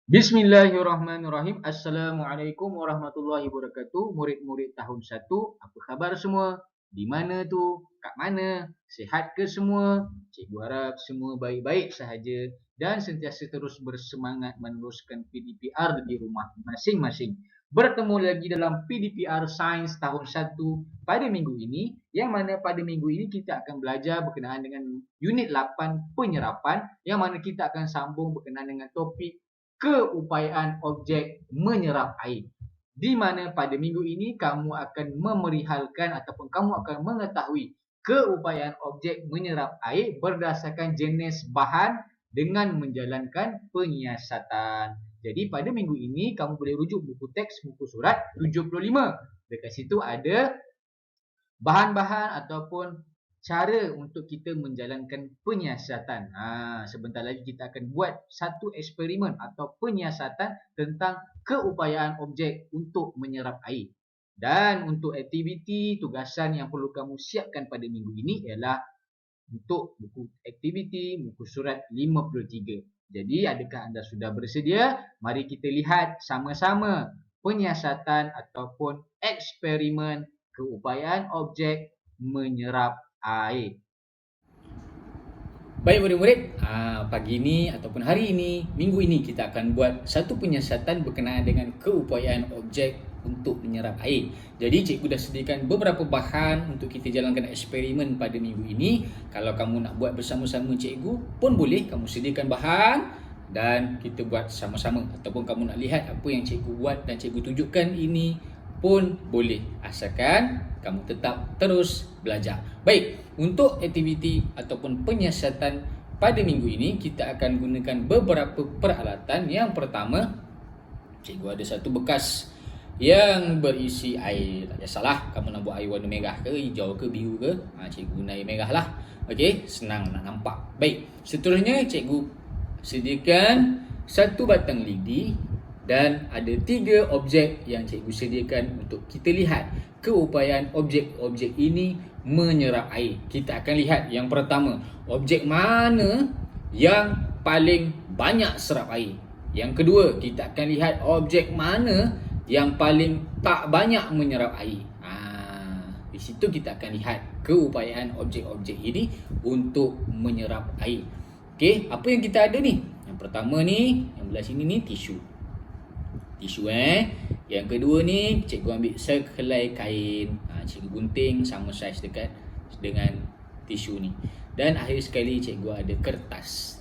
Bismillahirrahmanirrahim. Assalamualaikum warahmatullahi wabarakatuh. Murid-murid tahun 1, apa khabar semua? Di mana tu? Kat mana? Sihat ke semua? Cikgu harap semua baik-baik sahaja dan sentiasa terus bersemangat meneruskan PDPR di rumah masing-masing. Bertemu lagi dalam PDPR Sains tahun 1 pada minggu ini, yang mana pada minggu ini kita akan belajar berkenaan dengan unit 8 penyerapan, yang mana kita akan sambung berkenaan dengan topik keupayaan objek menyerap air. Di mana pada minggu ini kamu akan memerihalkan ataupun kamu akan mengetahui keupayaan objek menyerap air berdasarkan jenis bahan dengan menjalankan penyiasatan. Jadi pada minggu ini kamu boleh rujuk buku teks, buku surat 75. Dekat situ ada bahan-bahan ataupun cara untuk kita menjalankan penyiasatan. Sebentar lagi kita akan buat satu eksperimen atau penyiasatan tentang keupayaan objek untuk menyerap air. Dan untuk aktiviti tugasan yang perlu kamu siapkan pada minggu ini ialah untuk buku aktiviti muka surat 53. Jadi adakah anda sudah bersedia? Mari kita lihat sama-sama penyiasatan ataupun eksperimen keupayaan objek menyerap air. Baik murid-murid, pagi ini ataupun hari ini, minggu ini kita akan buat satu penyiasatan berkenaan dengan keupayaan objek untuk menyerap air. Jadi cikgu dah sediakan beberapa bahan untuk kita jalankan eksperimen pada minggu ini. Kalau kamu nak buat bersama-sama cikgu pun boleh, kamu sediakan bahan dan kita buat sama-sama. Ataupun kamu nak lihat apa yang cikgu buat dan cikgu tunjukkan ini pun boleh, asalkan kamu tetap terus belajar. Baik, untuk aktiviti ataupun penyiasatan pada minggu ini kita akan gunakan beberapa peralatan. Yang pertama, cikgu ada satu bekas yang berisi air. Tak kisahlah kamu nak buat air warna merah ke, hijau ke, biru ke, cikgu guna air merah lah. Okey, senang nak nampak. Baik, seterusnya cikgu sediakan satu batang lidi dan ada 3 objek yang cikgu sediakan untuk kita lihat keupayaan objek-objek ini menyerap air. Kita akan lihat yang pertama, objek mana yang paling banyak serap air. Yang kedua, kita akan lihat objek mana yang paling tak banyak menyerap air. Di situ kita akan lihat keupayaan objek-objek ini untuk menyerap air. Okey, apa yang kita ada ni? Yang pertama ni, yang belah sini ni tisu. Yang kedua ni cikgu ambil sehelai kain, cikgu gunting sama saiz dekat dengan tisu ni. Dan akhir sekali cikgu ada kertas.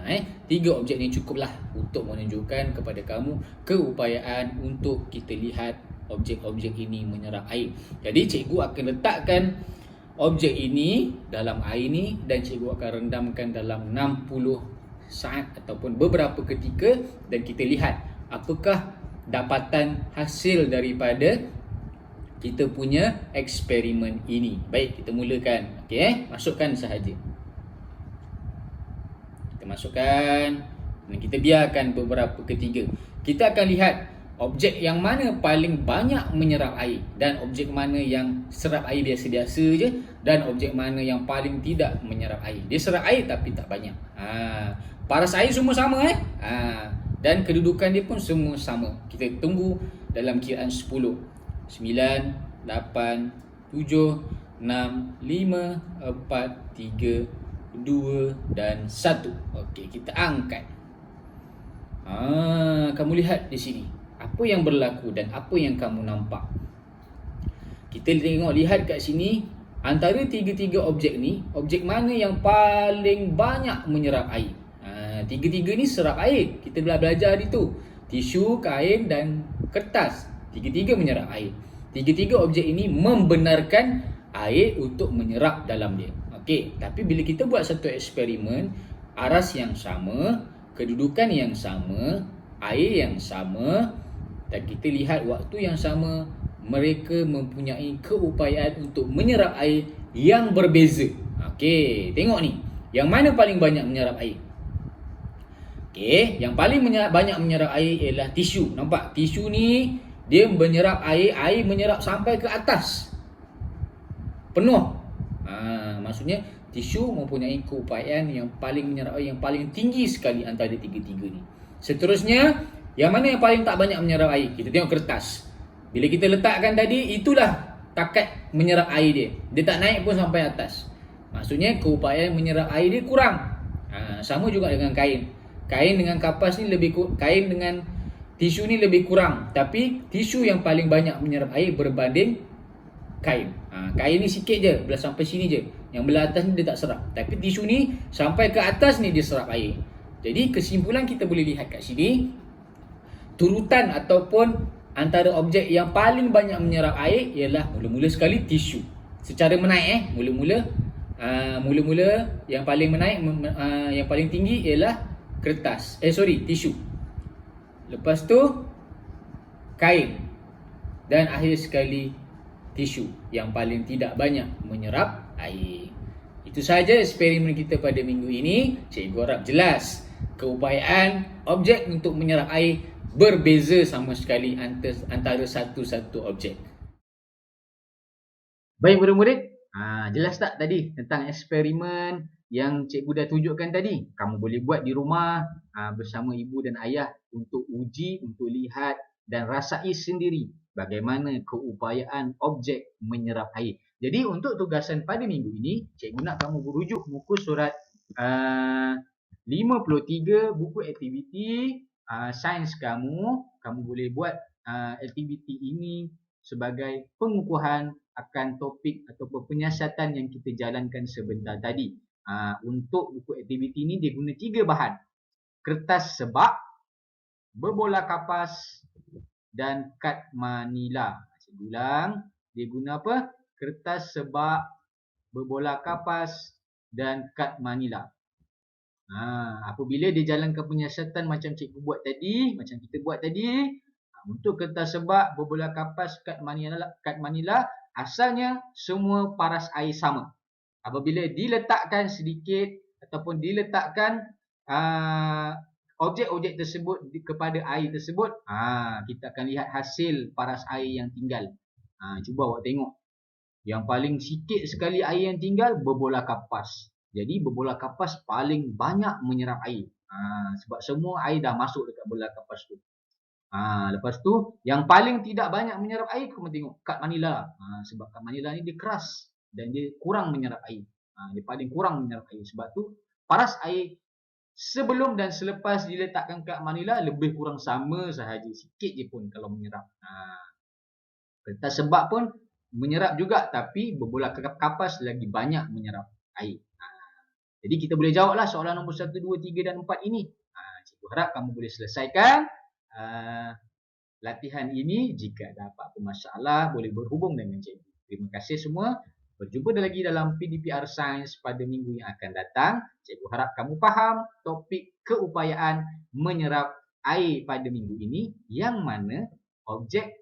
3 objek ni cukuplah untuk menunjukkan kepada kamu keupayaan untuk kita lihat objek-objek ini menyerap air. Jadi cikgu akan letakkan objek ini dalam air ni dan cikgu akan rendamkan dalam 60 saat ataupun beberapa ketika dan kita lihat apakah dapatan hasil daripada kita punya eksperimen ini. Baik, kita mulakan. Okey, masukkan sahaja. Kita masukkan dan kita biarkan beberapa ketika. Kita akan lihat objek yang mana paling banyak menyerap air dan objek mana yang serap air biasa-biasa je dan objek mana yang paling tidak menyerap air. Dia serap air tapi tak banyak. Paras air semua sama dan kedudukan dia pun semua sama. Kita tunggu dalam kiraan 10, 9, 8, 7, 6, 5, 4, 3, 2 dan 1. Okey, kita angkat. Kamu lihat di sini apa yang berlaku dan apa yang kamu nampak. Kita lihat kat sini, antara 3 objek ni, objek mana yang paling banyak menyerap air? 3 ni serap air. Kita belajar hari tu. Tisu, kain dan kertas. 3 menyerap air. 3 objek ini membenarkan air untuk menyerap dalam dia. Okey, tapi bila kita buat satu eksperimen, aras yang sama, kedudukan yang sama, air yang sama dan kita lihat waktu yang sama, mereka mempunyai keupayaan untuk menyerap air yang berbeza. Okey, tengok ni. Yang mana paling banyak menyerap air? Okey, yang paling banyak menyerap air ialah tisu. Nampak? Tisu ni dia menyerap air, air menyerap sampai ke atas. Penuh. Maksudnya tisu mempunyai keupayaan yang paling menyerap air yang paling tinggi sekali antara 3 ni. Seterusnya, yang mana yang paling tak banyak menyerap air? Kita tengok kertas. Bila kita letakkan tadi, itulah takat menyerap air dia. Dia tak naik pun sampai atas. Maksudnya keupayaan menyerap air dia kurang. Sama juga dengan kain. Kain dengan kapas ni kain dengan tisu ni lebih kurang. Tapi tisu yang paling banyak menyerap air berbanding kain. Kain ni sikit je, belah sampai sini je. Yang belah atas ni dia tak serap. Tapi tisu ni sampai ke atas ni dia serap air. Jadi kesimpulan kita boleh lihat kat sini, turutan ataupun antara objek yang paling banyak menyerap air ialah mula-mula sekali tisu. Secara menaik mula-mula yang paling menaik yang paling tinggi ialah tisu. Lepas tu kain dan akhir sekali tisu yang paling tidak banyak menyerap air. Itu sahaja eksperimen kita pada minggu ini. Cikgu harap jelas keupayaan objek untuk menyerap air berbeza sama sekali antara satu-satu objek. Baik murid-murid, jelas tak tadi tentang eksperimen yang cikgu dah tunjukkan tadi? Kamu boleh buat di rumah bersama ibu dan ayah untuk uji, untuk lihat dan rasai sendiri bagaimana keupayaan objek menyerap air. Jadi untuk tugasan pada minggu ini, cikgu nak kamu berujuk muka surat 53 buku aktiviti sains kamu. Kamu boleh buat aktiviti ini sebagai pengukuhan akan topik ataupun penyiasatan yang kita jalankan sebentar tadi. Untuk buku aktiviti ini dia guna 3 bahan. Kertas sebak, berbola kapas dan kad manila. Saya ulang, dia guna apa? Kertas sebak, berbola kapas dan kad manila. Apabila dia jalankan penyiasatan macam cikgu buat tadi, macam kita buat tadi, untuk kertas sebak, berbola kapas, kad manila, asalnya semua paras air sama. Apabila diletakkan sedikit ataupun diletakkan objek-objek tersebut kepada air tersebut, kita akan lihat hasil paras air yang tinggal. Cuba awak tengok. Yang paling sikit sekali air yang tinggal berbola kapas. Jadi berbola kapas paling banyak menyerap air. Sebab semua air dah masuk dekat bola kapas tu. Lepas tu yang paling tidak banyak menyerap air, kamu tengok kad manila. Sebab kad manila ni dia keras dan dia kurang menyerap air. Dia paling kurang menyerap air. Sebab tu paras air sebelum dan selepas diletakkan kad manila lebih kurang sama sahaja, sikit je pun kalau menyerap. Kertas sebak pun menyerap juga, tapi berbola kapas lagi banyak menyerap air. Jadi kita boleh jawablah soalan nombor 1, 2, 3 dan 4 ini. Cikgu harap kamu boleh selesaikan latihan ini. Jika ada apa-apa masalah, boleh berhubung dengan cikgu. Terima kasih semua. Berjumpa lagi dalam PDPR Sains pada minggu yang akan datang. Cikgu harap kamu faham topik keupayaan menyerap air pada minggu ini, yang mana objek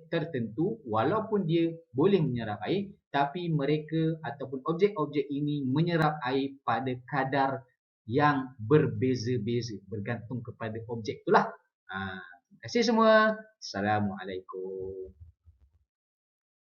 tertentu walaupun dia boleh menyerap air, tapi mereka ataupun objek-objek ini menyerap air pada kadar yang berbeza-beza bergantung kepada objek itulah. Terima kasih semua. Assalamualaikum.